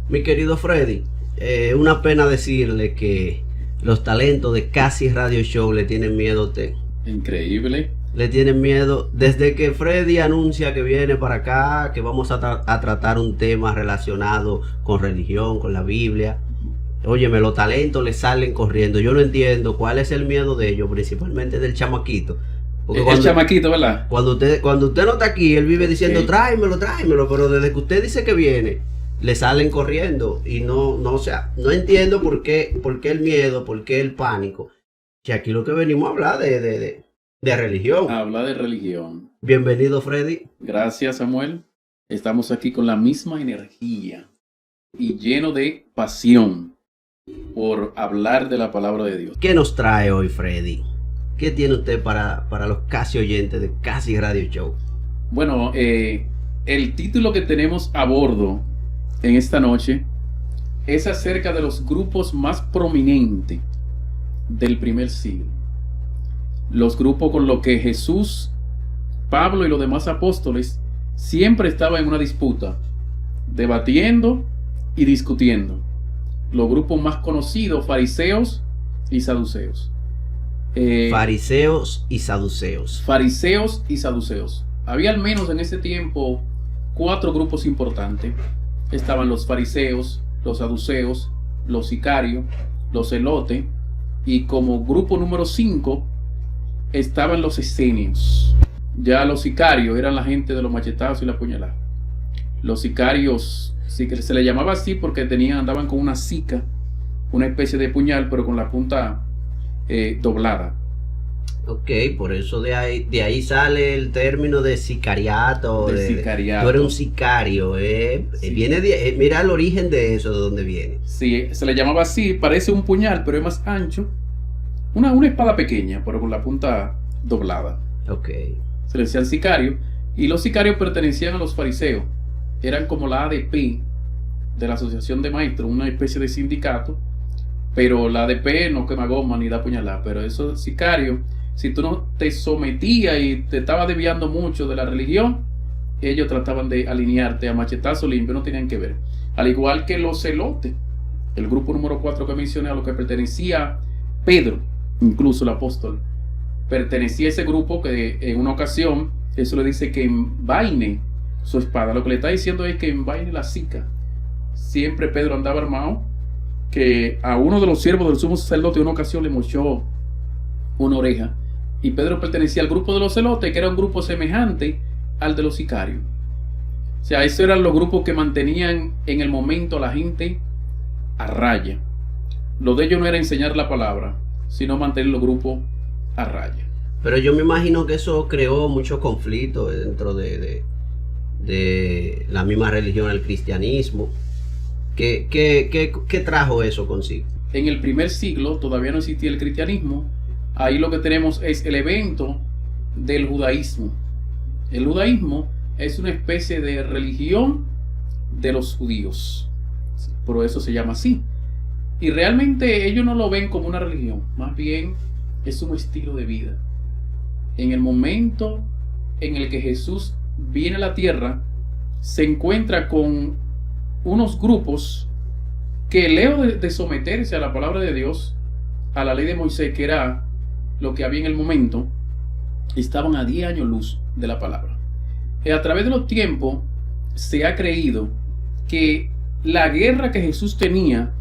Mi querido Freddy, una pena decirle que los talentos de Casi Radio Show le tienen miedo a usted. Increíble. Le tienen miedo desde que Freddy anuncia que viene para acá, que vamos a tratar un tema relacionado con religión, con la Biblia. Óyeme, los talentos le salen corriendo. Yo no entiendo cuál es el miedo de ellos, principalmente del chamaquito. Porque El chamaquito, ¿verdad? Cuando usted no está aquí, él vive diciendo Sí. tráemelo, pero desde que usted dice que viene, le salen corriendo y o sea, no entiendo por qué el miedo, por qué el pánico. Que aquí lo que venimos a hablar de religión. Habla de religión. Bienvenido, Freddy. Gracias, Samuel. Estamos aquí con la misma energía y lleno de pasión por hablar de la palabra de Dios. ¿Qué nos trae hoy, Freddy? ¿Qué tiene usted para los casi oyentes de Casi Radio Show? Bueno, el título que tenemos a bordo en esta noche es acerca de los grupos más prominentes del primer siglo. Los grupos con los que Jesús, Pablo y los demás apóstoles siempre estaban en una disputa, debatiendo y discutiendo. Los grupos más conocidos, fariseos y saduceos. Fariseos y saduceos. Fariseos y saduceos. Había al menos en ese tiempo 4 grupos importantes. Estaban los fariseos, los saduceos, los sicarios, los celotes, y como grupo número 5 estaban los esenios. Ya los sicarios eran la gente de los machetazos y la puñalada. Los sicarios, sí que se les llamaba así porque andaban con una sica, una especie de puñal, pero con la punta doblada. Ok, por eso de ahí sale el término de sicariato. De sicariato. Tú eres un sicario, Sí. Viene mira el origen de eso, de dónde viene. Sí, se le llamaba así, parece un puñal, pero es más ancho. Una espada pequeña, pero con la punta doblada. Ok. Se le decía sicario. Y los sicarios pertenecían a los fariseos. Eran como la ADP de la Asociación de Maestros, una especie de sindicato. Pero la ADP no quema goma ni da puñalada. Pero esos sicarios, si tú no te sometías y te estabas desviando mucho de la religión, ellos trataban de alinearte a machetazo limpio, no tenían que ver. Al igual que los celotes, el grupo número 4 que mencioné, a lo que pertenecía Pedro, incluso el apóstol, pertenecía a ese grupo que en una ocasión, eso le dice que envaine su espada. Lo que le está diciendo es que envaine la sica. Siempre Pedro andaba armado, que a uno de los siervos del sumo sacerdote en una ocasión le mochó una oreja. Y Pedro pertenecía al grupo de los celotes, que era un grupo semejante al de los sicarios. O sea, esos eran los grupos que mantenían en el momento a la gente a raya. Lo de ellos no era enseñar la palabra, sino mantener los grupos a raya. Pero yo me imagino que eso creó muchos conflictos dentro de la misma religión, el cristianismo. ¿Qué trajo eso consigo? En el primer siglo todavía no existía el cristianismo. Ahí lo que tenemos es el evento del judaísmo. El judaísmo es una especie de religión de los judíos. Por eso se llama así. Y realmente ellos no lo ven como una religión. Más bien es un estilo de vida. En el momento en el que Jesús viene a la tierra, se encuentra con unos grupos que, lejos de someterse a la palabra de Dios, a la ley de Moisés, que era lo que había en el momento, estaban a 10 años luz de la palabra. Y a través de los tiempos se ha creído que la guerra que Jesús tenía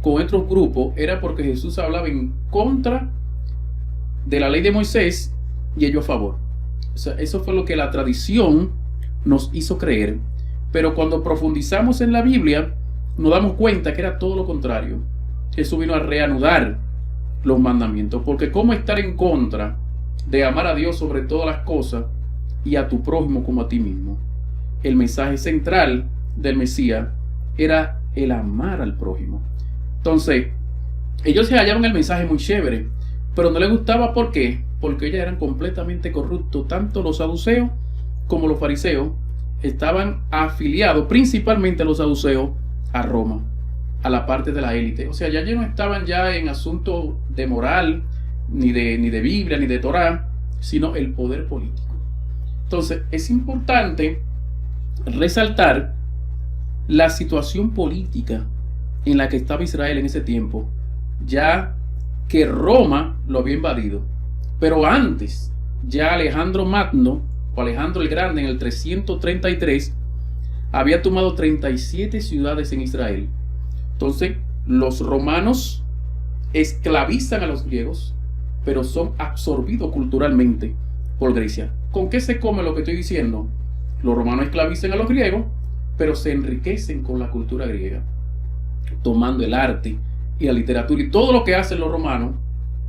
con otros grupos era porque Jesús hablaba en contra de la ley de Moisés y ellos a favor. O sea, eso fue lo que la tradición nos hizo creer. Pero cuando profundizamos en la Biblia, nos damos cuenta que era todo lo contrario. Jesús vino a reanudar los mandamientos. Porque ¿cómo estar en contra de amar a Dios sobre todas las cosas y a tu prójimo como a ti mismo? El mensaje central del Mesías era el amar al prójimo. Entonces, ellos se hallaban el mensaje muy chévere, pero no les gustaba. ¿Por qué? Porque ellos eran completamente corruptos. Tanto los saduceos como los fariseos estaban afiliados, principalmente los saduceos, a Roma, a la parte de la élite. O sea, ya ellos no estaban ya en asuntos de moral, ni de Biblia, ni de Torá, sino el poder político. Entonces, es importante resaltar la situación política en la que estaba Israel en ese tiempo, ya que Roma lo había invadido. Pero antes, ya Alejandro Magno, o Alejandro el Grande, en el 333, había tomado 37 ciudades en Israel. Entonces, los romanos esclavizan a los griegos, pero son absorbidos culturalmente por Grecia. ¿Con qué se come lo que estoy diciendo? Los romanos esclavizan a los griegos, pero se enriquecen con la cultura griega, tomando el arte y la literatura, y todo lo que hacen los romanos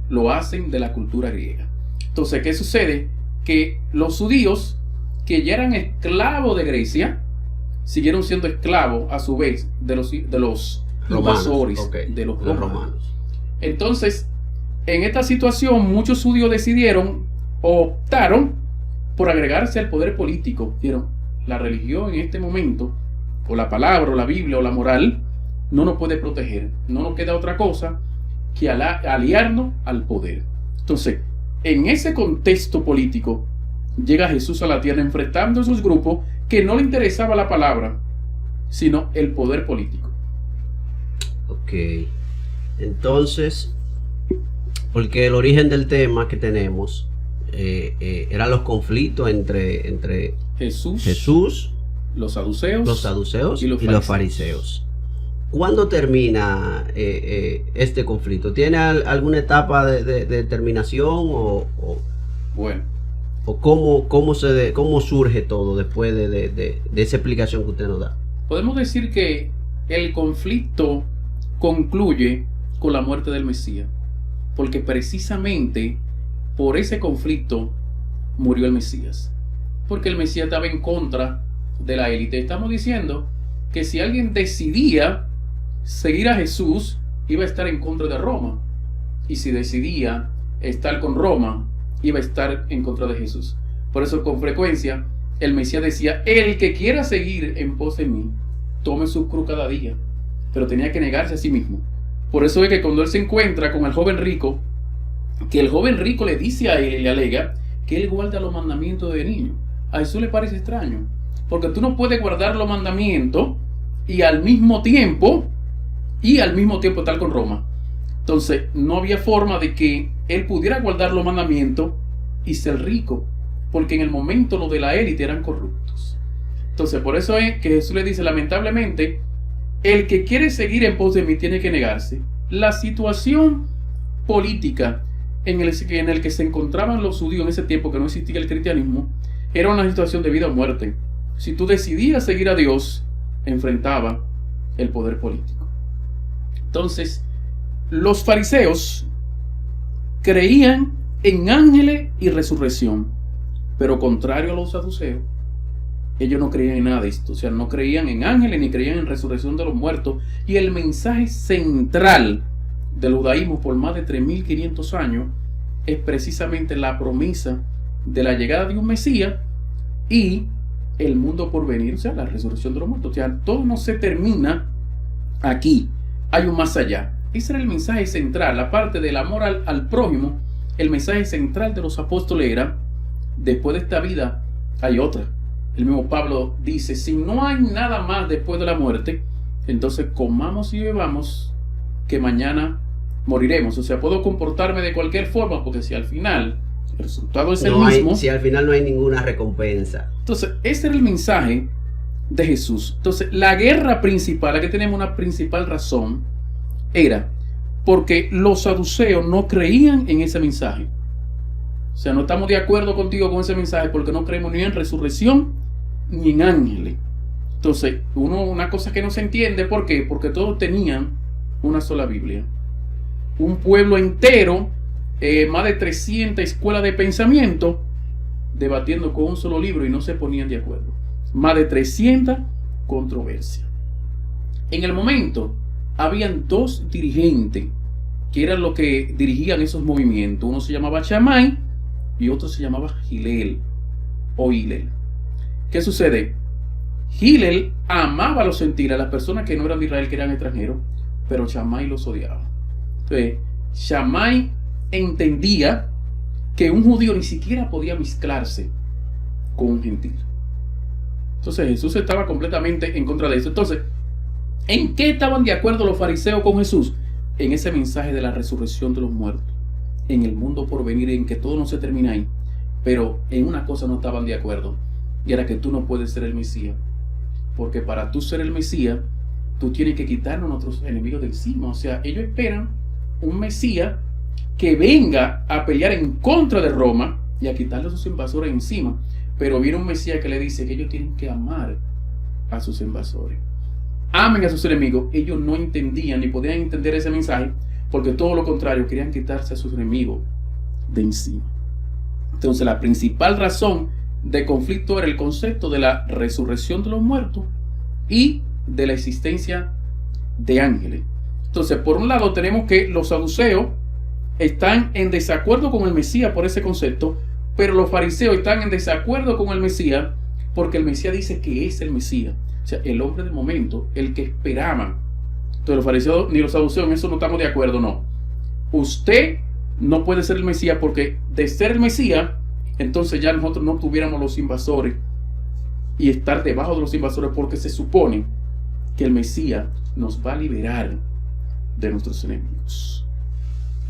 lo hacen de la cultura griega. Entonces, ¿qué sucede? Que los judíos, que ya eran esclavos de Grecia, siguieron siendo esclavos a su vez de los invasores, okay, de los romanos. Entonces, en esta situación, muchos judíos decidieron o optaron por agregarse al poder político. Dijeron, la religión en este momento, o la palabra, o la Biblia, o la moral, no nos puede proteger. No nos queda otra cosa que aliarnos al poder. Entonces, en ese contexto político, llega Jesús a la tierra enfrentando a esos grupos que no le interesaba la palabra, sino el poder político. Ok. Entonces, porque el origen del tema que tenemos eran los conflictos entre Jesús, los saduceos y los fariseos. ¿Cuándo termina este conflicto? ¿Tiene alguna etapa de terminación bueno, o cómo surge todo después de esa explicación que usted nos da? Podemos decir que el conflicto concluye con la muerte del Mesías, porque precisamente por ese conflicto murió el Mesías, porque el Mesías estaba en contra de la élite. Estamos diciendo que si alguien decidía seguir a Jesús, iba a estar en contra de Roma, y si decidía estar con Roma, iba a estar en contra de Jesús. Por eso, con frecuencia, el Mesías decía, el que quiera seguir en pos de mí, tome su cruz cada día, pero tenía que negarse a sí mismo. Por eso es que cuando él se encuentra con el joven rico, que el joven rico le dice a él y le alega que él guarda los mandamientos de niño, a Jesús le parece extraño, porque tú no puedes guardar los mandamientos y al mismo tiempo estar con Roma. Entonces no había forma de que él pudiera guardar los mandamientos y ser rico, porque en el momento los de la élite eran corruptos. Entonces por eso es que Jesús le dice, lamentablemente, el que quiere seguir en pos de mí tiene que negarse. La situación política en el que se encontraban los judíos en ese tiempo, que no existía el cristianismo, era una situación de vida o muerte. Si tú decidías seguir a Dios, enfrentaba el poder político. Entonces, los fariseos creían en ángeles y resurrección, pero contrario a los saduceos, ellos no creían en nada de esto. O sea, no creían en ángeles ni creían en resurrección de los muertos. Y el mensaje central del judaísmo por más de 3.500 años es precisamente la promesa de la llegada de un Mesías y el mundo por venir, o sea, la resurrección de los muertos. O sea, todo no se termina aquí, hay un más allá. Ese era el mensaje central. Aparte del amor al prójimo, el mensaje central de los apóstoles era, después de esta vida hay otra. El mismo Pablo dice, si no hay nada más después de la muerte, entonces comamos y bebamos, que mañana moriremos. O sea, puedo comportarme de cualquier forma, porque si al final el resultado es el mismo, si al final no hay ninguna recompensa. Entonces, ese era el mensaje de Jesús. Entonces, la guerra principal, aquí tenemos una principal razón, era porque los saduceos no creían en ese mensaje. O sea, no estamos de acuerdo contigo con ese mensaje porque no creemos ni en resurrección ni en ángeles. Entonces, una cosa que no se entiende, ¿por qué? Porque todos tenían una sola Biblia. Un pueblo entero, más de 300 escuelas de pensamiento, debatiendo con un solo libro y no se ponían de acuerdo. Más de 300 controversias. En el momento, habían dos dirigentes que eran los que dirigían esos movimientos. Uno se llamaba Shammai y otro se llamaba Hillel o Hillel. ¿Qué sucede? Hillel amaba a los gentiles, a las personas que no eran de Israel, que eran extranjeros, pero Shammai los odiaba. Entonces, Shammai entendía que un judío ni siquiera podía mezclarse con un gentil. Entonces Jesús estaba completamente en contra de eso. Entonces, ¿en qué estaban de acuerdo los fariseos con Jesús? En ese mensaje de la resurrección de los muertos, en el mundo por venir, en que todo no se termina ahí. Pero en una cosa no estaban de acuerdo, y era que tú no puedes ser el Mesías, porque para tú ser el Mesías, tú tienes que quitarnos a nuestros enemigos de encima. O sea, ellos esperan un Mesías que venga a pelear en contra de Roma y a quitarle a sus invasores encima. Pero viene un Mesías que le dice que ellos tienen que amar a sus invasores. Amen a sus enemigos. Ellos no entendían ni podían entender ese mensaje, porque todo lo contrario, querían quitarse a sus enemigos de encima. Entonces, la principal razón de conflicto era el concepto de la resurrección de los muertos y de la existencia de ángeles. Entonces, por un lado tenemos que los saduceos están en desacuerdo con el Mesías por ese concepto, pero los fariseos están en desacuerdo con el Mesías porque el Mesías dice que es el Mesías, o sea, el hombre del momento, el que esperaban. Entonces los fariseos ni los saduceos en eso no estamos de acuerdo, no. Usted no puede ser el Mesías, porque de ser el Mesías, entonces ya nosotros no tuviéramos los invasores y estar debajo de los invasores, porque se supone que el Mesías nos va a liberar de nuestros enemigos.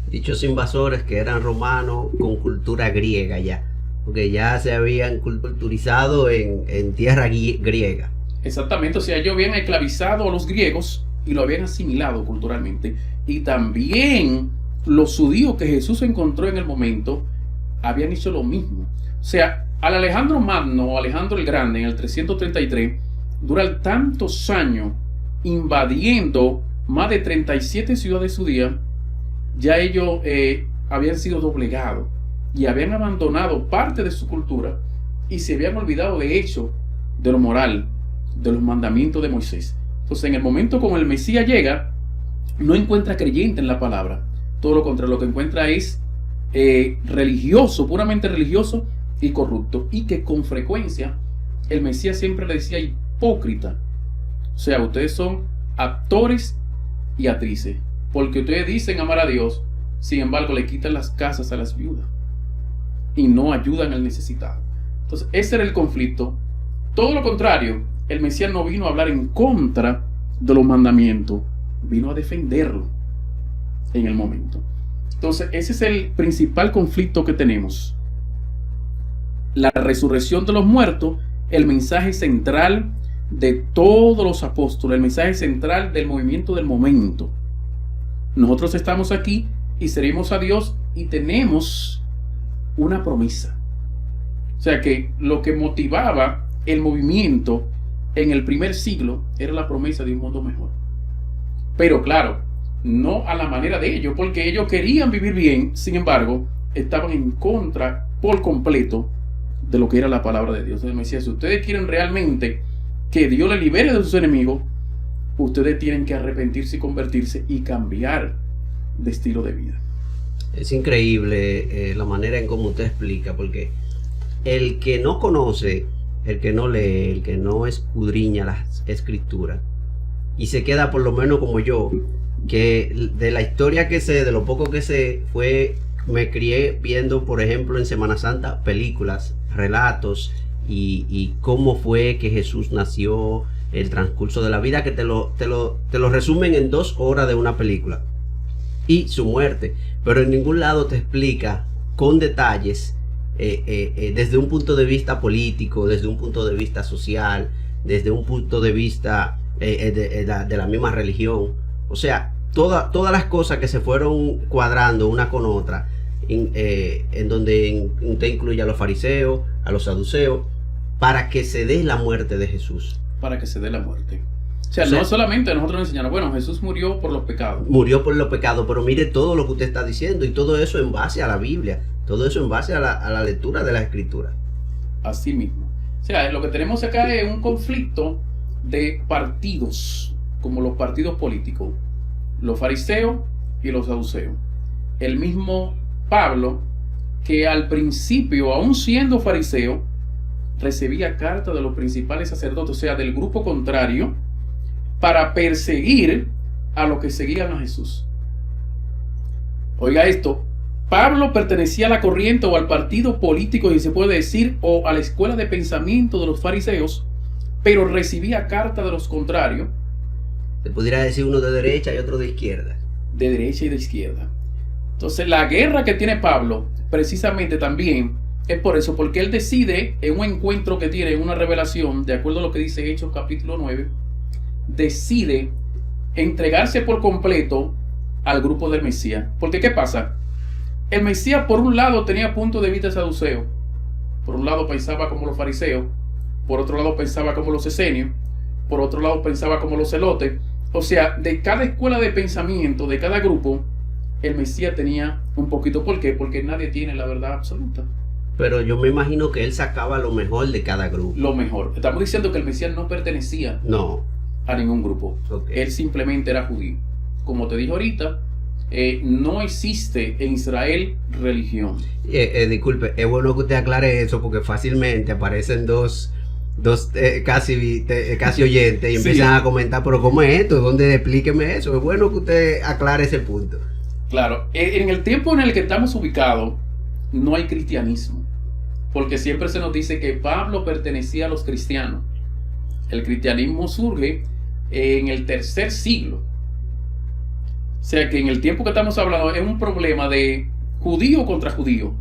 Dichos invasores que eran romanos con cultura griega ya, porque ya se habían culturizado en tierra griega. Exactamente, o sea, ellos habían esclavizado a los griegos y lo habían asimilado culturalmente. Y también los judíos que Jesús encontró en el momento habían hecho lo mismo. O sea, al Alejandro Magno, Alejandro el Grande, en el 333, duran tantos años invadiendo más de 37 ciudades judías, ya ellos habían sido doblegados y habían abandonado parte de su cultura y se habían olvidado de hecho de lo moral, de los mandamientos de Moisés. Entonces, en el momento como el Mesías llega, no encuentra creyente en la palabra. Todo lo contrario, lo que encuentra es religioso, puramente religioso y corrupto. Y que con frecuencia el Mesías siempre le decía hipócrita. O sea, ustedes son actores y actrices, porque ustedes dicen amar a Dios, sin embargo le quitan las casas a las viudas y no ayudan al necesitado. Entonces, ese era el conflicto. Todo lo contrario, el Mesías no vino a hablar en contra de los mandamientos, vino a defenderlo en el momento. Entonces, ese es el principal conflicto que tenemos. La resurrección de los muertos, el mensaje central de todos los apóstoles, el mensaje central del movimiento del momento. Nosotros estamos aquí y servimos a Dios y tenemos una promesa. O sea que lo que motivaba el movimiento en el primer siglo era la promesa de un mundo mejor. Pero claro, no a la manera de ellos, porque ellos querían vivir bien, sin embargo, estaban en contra por completo de lo que era la palabra de Dios. Entonces me decía, si ustedes quieren realmente que Dios les libere de sus enemigos, ustedes tienen que arrepentirse y convertirse y cambiar de estilo de vida. Es increíble la manera en cómo usted explica, porque el que no conoce, el que no lee, el que no escudriña las escrituras y se queda por lo menos como yo, que de la historia que sé, de lo poco que sé, me crié viendo, por ejemplo, en Semana Santa, películas, relatos y cómo fue que Jesús nació, el transcurso de la vida, que te lo resumen en 2 horas de una película, y su muerte, pero en ningún lado te explica con detalles desde un punto de vista político, desde un punto de vista social, desde un punto de vista de la misma religión. O sea, todas las cosas que se fueron cuadrando una con otra, en donde usted incluye a los fariseos, a los saduceos, para que se dé la muerte de Jesús. Para que se dé la muerte. O sea, no solamente nosotros nos enseñaron, bueno, Jesús murió por los pecados. Murió por los pecados, pero mire todo lo que usted está diciendo, y todo eso en base a la Biblia, todo eso en base a la lectura de la Escritura. Así mismo. O sea, lo que tenemos acá es un conflicto de partidos, como los partidos políticos, los fariseos y los saduceos. El mismo Pablo, que al principio, aún siendo fariseo, recibía cartas de los principales sacerdotes, o sea, del grupo contrario, para perseguir a los que seguían a Jesús. Oiga esto, Pablo pertenecía a la corriente o al partido político, y se puede decir, o a la escuela de pensamiento de los fariseos, pero recibía carta de los contrarios. Se pudiera decir uno de derecha y otro de izquierda. De derecha y de izquierda. Entonces la guerra que tiene Pablo, precisamente también, es por eso, porque él decide en un encuentro que tiene, en una revelación, de acuerdo a lo que dice Hechos capítulo 9, decide entregarse por completo al grupo del Mesías. Porque ¿qué pasa? El Mesías por un lado tenía punto de vista saduceo, por un lado pensaba como los fariseos, por otro lado pensaba como los esenios, por otro lado pensaba como los celotes. O sea, de cada escuela de pensamiento, de cada grupo, el Mesías tenía un poquito. ¿Por qué? Porque nadie tiene la verdad absoluta. Pero yo me imagino que él sacaba lo mejor de cada grupo. Lo mejor. Estamos diciendo que el Mesías no pertenecía a ningún grupo. Okay. Él simplemente era judío. Como te dije ahorita, no existe en Israel religión. Disculpe, es bueno que usted aclare eso porque fácilmente aparecen dos casi oyentes y empiezan a comentar, pero ¿cómo es esto? ¿Dónde? Explíqueme eso. Es bueno que usted aclare ese punto. Claro, en el tiempo en el que estamos ubicados, no hay cristianismo, porque siempre se nos dice que Pablo pertenecía a los cristianos. El cristianismo surge en el tercer siglo. O sea que en el tiempo que estamos hablando es un problema de judío contra judío.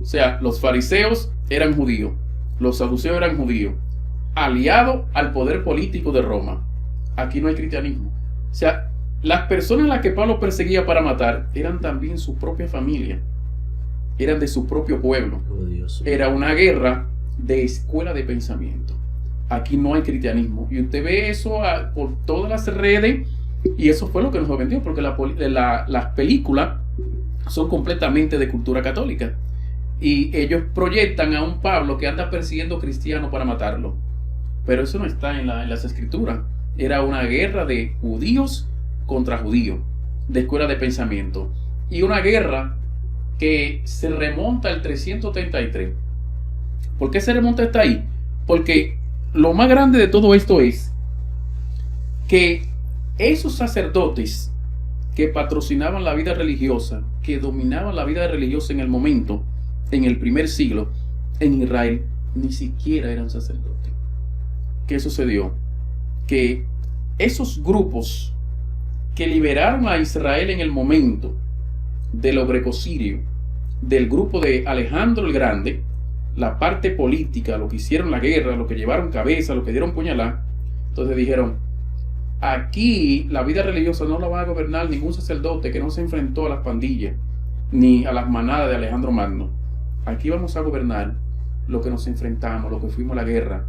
O sea, los fariseos eran judíos, los saduceos eran judíos, aliados al poder político de Roma. Aquí no hay cristianismo. O sea, las personas a las que Pablo perseguía para matar eran también su propia familia, eran de su propio pueblo. Oh, Dios. Era una guerra de escuela de pensamiento. Aquí no hay cristianismo. Y usted ve eso por todas las redes, y eso fue lo que nos vendió, porque las películas son completamente de cultura católica. Y ellos proyectan a un Pablo que anda persiguiendo cristianos para matarlo. Pero eso no está en las escrituras. Era una guerra de judíos contra judíos, de escuela de pensamiento. Y una guerra que se remonta al 333. ¿Por qué se remonta hasta ahí? Porque lo más grande de todo esto es que esos sacerdotes que patrocinaban la vida religiosa, que dominaban la vida religiosa en el momento, en el primer siglo, en Israel, ni siquiera eran sacerdotes. ¿Qué sucedió? Que esos grupos que liberaron a Israel en el momento de los grecosirios, del grupo de Alejandro el Grande, la parte política, lo que hicieron la guerra, lo que llevaron cabeza, lo que dieron puñalada, entonces dijeron: aquí la vida religiosa no la va a gobernar ningún sacerdote que no se enfrentó a las pandillas ni a las manadas de Alejandro Magno. Aquí vamos a gobernar lo que nos enfrentamos, lo que fuimos a la guerra,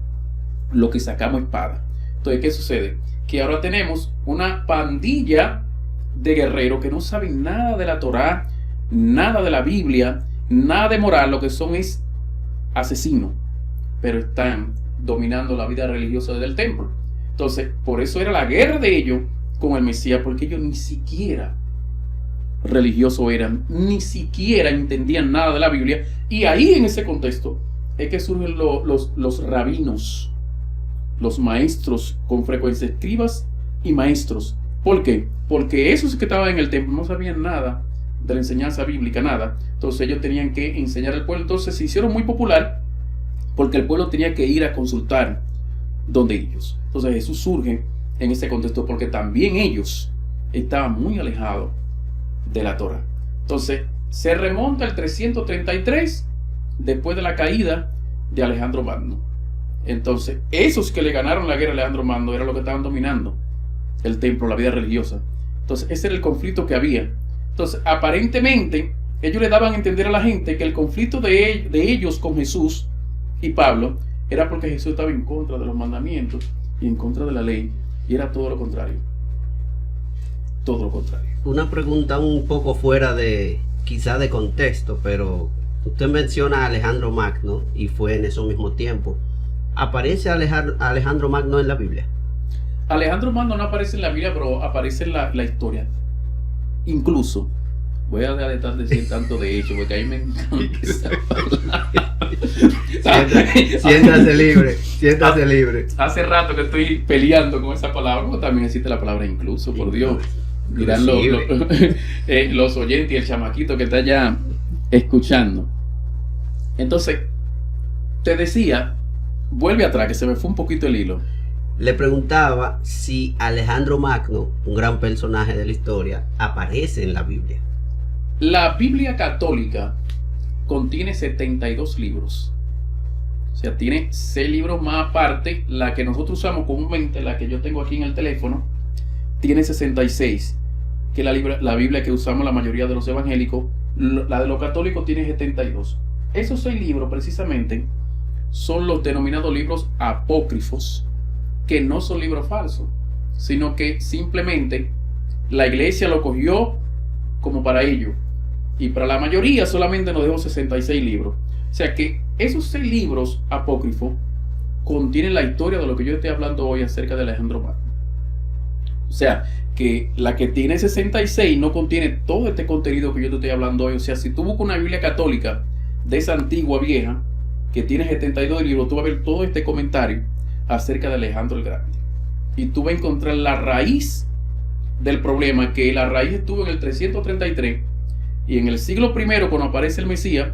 lo que sacamos espada. Entonces, ¿qué sucede? Que ahora tenemos una pandilla de guerreros que no saben nada de la Torá, nada de la Biblia, nada de moral. Lo que son es asesinos, pero están dominando la vida religiosa del templo. Entonces, por eso era la guerra de ellos con el Mesías, porque ellos ni siquiera religiosos eran, ni siquiera entendían nada de la Biblia. Y ahí, en ese contexto, es que surgen los rabinos, los maestros, con frecuencia escribas y maestros. ¿Por qué? Porque esos que estaban en el templo no sabían nada de la enseñanza bíblica, nada. Entonces ellos tenían que enseñar al pueblo. Entonces se hicieron muy popular porque el pueblo tenía que ir a consultar donde ellos. Entonces Jesús surge en ese contexto porque también ellos estaban muy alejados de la Torá. Entonces se remonta al 333 después de la caída de Alejandro Magno. Entonces esos que le ganaron la guerra a Alejandro Magno eran los que estaban dominando el templo, la vida religiosa. Entonces ese era el conflicto que había. Entonces aparentemente ellos le daban a entender a la gente que el conflicto de ellos con Jesús y Pablo era porque Jesús estaba en contra de los mandamientos y en contra de la ley, y era todo lo contrario. Todo lo contrario. Una pregunta un poco fuera de, quizá de contexto, pero usted menciona a Alejandro Magno y fue en ese mismo tiempo. ¿Aparece Alejandro Magno en la Biblia? Alejandro Magno no aparece en la Biblia, pero aparece en la historia. Incluso, voy a dejar de decir tanto de hecho, porque ahí me encanta esa palabra. Siéntase libre, siéntase libre. Hace rato que estoy peleando con esa palabra, pero también existe la palabra incluso, por Dios. Miran los oyentes y el chamaquito que está ya escuchando. Entonces, te decía Vuelve atrás, que se me fue un poquito el hilo. Le preguntaba si Alejandro Magno, un gran personaje de la historia, aparece en la Biblia. La Biblia católica contiene 72 libros. O sea, tiene 6 libros más aparte. La que nosotros usamos comúnmente, la que yo tengo aquí en el teléfono, tiene 66. Que la Biblia que usamos la mayoría de los evangélicos. La de los católicos tiene 72. Esos 6 libros precisamente son los denominados libros apócrifos, que no son libros falsos, sino que simplemente la iglesia lo cogió como para ello. Y para la mayoría solamente nos dejó 66 libros. O sea que esos 6 libros apócrifos contienen la historia de lo que yo estoy hablando hoy acerca de Alejandro Magno. O sea que la que tiene 66 no contiene todo este contenido que yo te estoy hablando hoy. O sea, si tú buscas una Biblia católica de esa antigua vieja que tiene 72 libros, tú vas a ver todo este comentario acerca de Alejandro el Grande. Y tú vas a encontrar la raíz del problema, que la raíz estuvo en el 333. Y en el siglo I, cuando aparece el Mesías,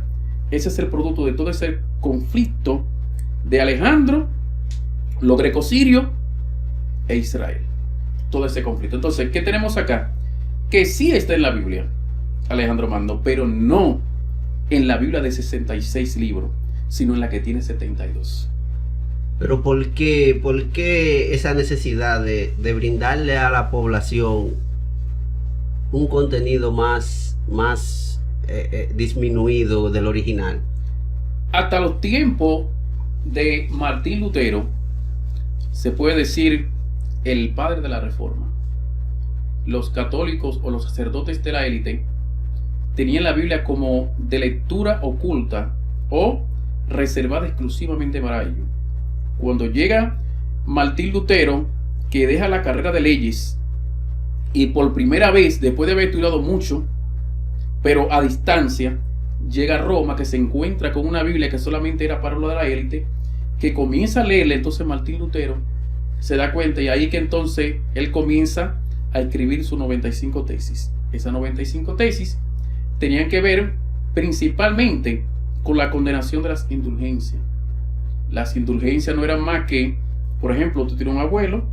ese es el producto de todo ese conflicto de Alejandro, los grecosirios e Israel. Todo ese conflicto. Entonces, ¿qué tenemos acá? Que sí está en la Biblia, Alejandro Magno, pero no en la Biblia de 66 libros, sino en la que tiene 72. Pero ¿por qué esa necesidad de brindarle a la población un contenido más disminuido del original? Hasta los tiempos de Martín Lutero, se puede decir el padre de la Reforma, los católicos o los sacerdotes de la élite tenían la Biblia como de lectura oculta o reservada exclusivamente para ellos. Cuando llega Martín Lutero, que deja la carrera de leyes y por primera vez, después de haber estudiado mucho, pero a distancia, llega a Roma, que se encuentra con una Biblia que solamente era para lo de la élite, que comienza a leerle. Entonces Martín Lutero se da cuenta, y ahí que entonces él comienza a escribir sus 95 tesis. Esas 95 tesis tenían que ver principalmente con la condenación de las indulgencias. Las indulgencias no eran más que, por ejemplo, tú tienes un abuelo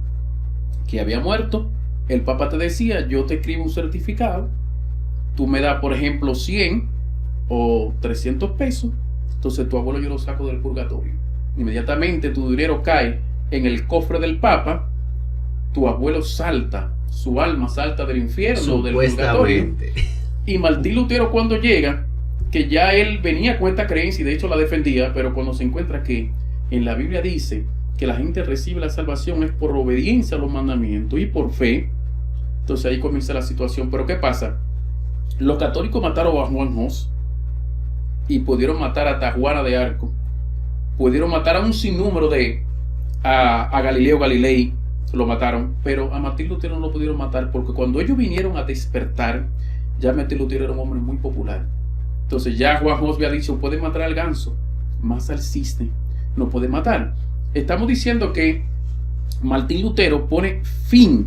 que había muerto, el Papa te decía, yo te escribo un certificado, tú me das, por ejemplo, 100 o 300 pesos, entonces tu abuelo yo lo saco del purgatorio. Inmediatamente tu dinero cae en el cofre del Papa, tu abuelo salta, su alma salta del infierno, del purgatorio. Y Martín Lutero, cuando llega, que ya él venía con esta creencia y de hecho la defendía, pero cuando se encuentra que en la Biblia dice que la gente recibe la salvación es por obediencia a los mandamientos y por fe, entonces ahí comienza la situación. Pero ¿qué pasa? Los católicos mataron a Juan Hus y pudieron matar a Juana de Arco, pudieron matar a un sinnúmero a Galileo Galilei, lo mataron, pero a Martín Lutero no lo pudieron matar, porque cuando ellos vinieron a despertar, ya Martín Lutero era un hombre muy popular. Entonces ya Juan Hus había dicho, puede matar al ganso, más al cisne no puede matar. Estamos diciendo que Martín Lutero pone fin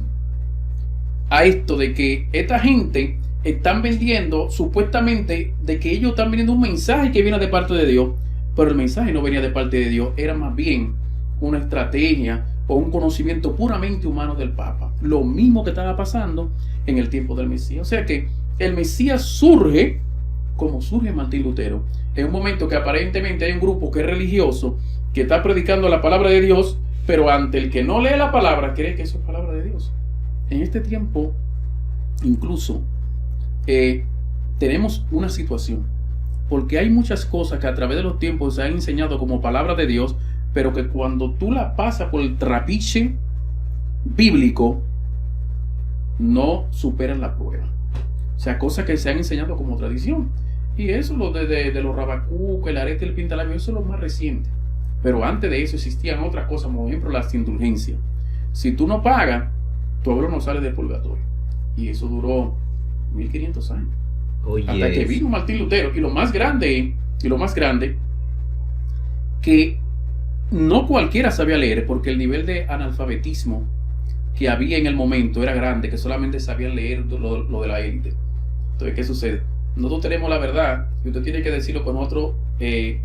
a esto de que esta gente están vendiendo supuestamente de que ellos están vendiendo un mensaje que viene de parte de Dios, pero el mensaje no venía de parte de Dios, era más bien una estrategia o un conocimiento puramente humano del Papa. Lo mismo que estaba pasando en el tiempo del Mesías. O sea que el Mesías surge como surge Martín Lutero, en un momento que aparentemente hay un grupo que es religioso, que está predicando la palabra de Dios, pero ante el que no lee la palabra, cree que eso es palabra de Dios. En este tiempo, incluso, tenemos una situación, porque hay muchas cosas que a través de los tiempos se han enseñado como palabra de Dios, pero que cuando tú la pasas por el trapiche bíblico, no superan la prueba. O sea, cosas que se han enseñado como tradición. Y eso, lo de los rabacucos, el arete, el pintalabio, eso es lo más reciente. Pero antes de eso existían otras cosas, como por ejemplo las indulgencias. Si tú no pagas, tu abuelo no sale del purgatorio. Y eso duró 1500 años. Oye, hasta que vino Martín Lutero. Y lo más grande, que no cualquiera sabía leer, porque el nivel de analfabetismo que había en el momento era grande, que solamente sabían leer lo de la élite. Entonces, ¿qué sucede? Nosotros tenemos la verdad y usted tiene que decirlo con otro,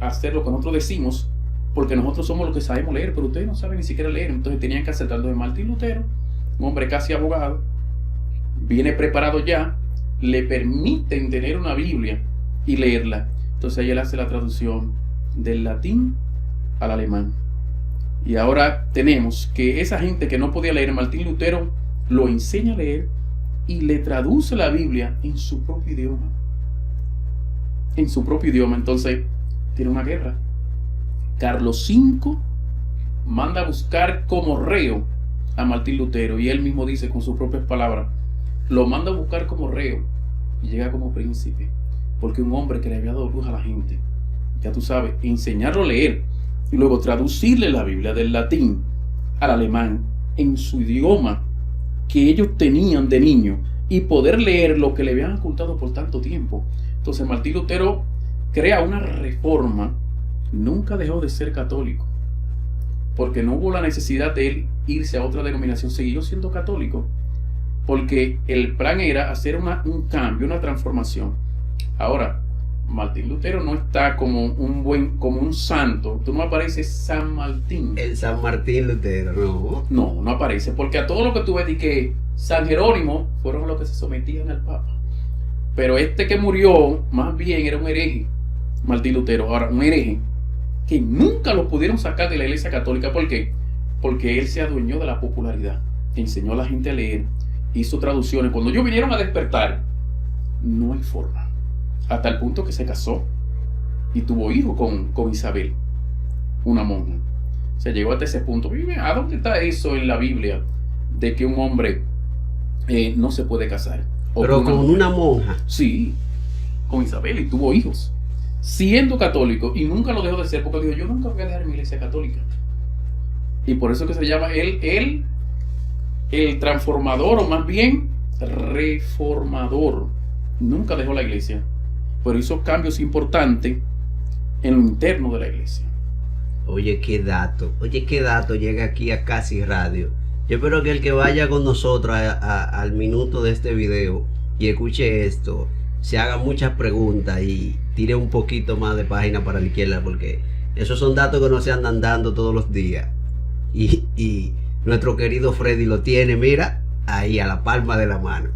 hacer lo que nosotros decimos, porque nosotros somos los que sabemos leer, pero ustedes no saben ni siquiera leer. Entonces tenían que aceptarlo de Martín Lutero, un hombre casi abogado, viene preparado ya, le permiten tener una Biblia y leerla. Entonces ahí él hace la traducción del latín al alemán. Y ahora tenemos que esa gente que no podía leer, Martín Lutero lo enseña a leer y le traduce la Biblia en su propio idioma. En su propio idioma. Entonces tiene una guerra. Carlos V manda a buscar como reo a Martín Lutero, y él mismo dice con sus propias palabras, lo manda a buscar como reo y llega como príncipe, porque un hombre que le había dado luz a la gente, ya tú sabes, enseñarlo a leer y luego traducirle la Biblia del latín al alemán en su idioma que ellos tenían de niño y poder leer lo que le habían ocultado por tanto tiempo. Entonces Martín Lutero crea una reforma. Nunca dejó de ser católico, porque no hubo la necesidad de él irse a otra denominación, siguió siendo católico, porque el plan era hacer un cambio, una transformación. Ahora, Martín Lutero no está como un santo. Tú no apareces San Martín. El San Martín Lutero, no. No aparece, porque a todo lo que tú ves, y que San Jerónimo fueron los que se sometían al Papa. Pero este que murió, más bien era un hereje, Martín Lutero. Ahora, un hereje que nunca lo pudieron sacar de la Iglesia Católica. ¿Por qué? Porque él se adueñó de la popularidad, enseñó a la gente a leer, hizo traducciones. Cuando ellos vinieron a despertar, no hay forma. Hasta el punto que se casó y tuvo hijos con Isabel, una monja. Se llegó hasta ese punto. ¿A dónde está eso en la Biblia de que un hombre no se puede casar? Pero con una monja. Sí, con Isabel, y tuvo hijos, siendo católico, y nunca lo dejó de ser, porque dijo, yo nunca voy a dejar mi iglesia católica. Y por eso que se llama el transformador, o más bien reformador. Nunca dejó la iglesia, pero hizo cambios importantes en lo interno de la iglesia. Oye, qué dato llega aquí a Casi Radio. Yo espero que el que vaya con nosotros al minuto de este video y escuche esto, se haga muchas preguntas y tire un poquito más de página para la izquierda, porque esos son datos que no se andan dando todos los días. Y nuestro querido Freddy lo tiene, mira, ahí a la palma de la mano.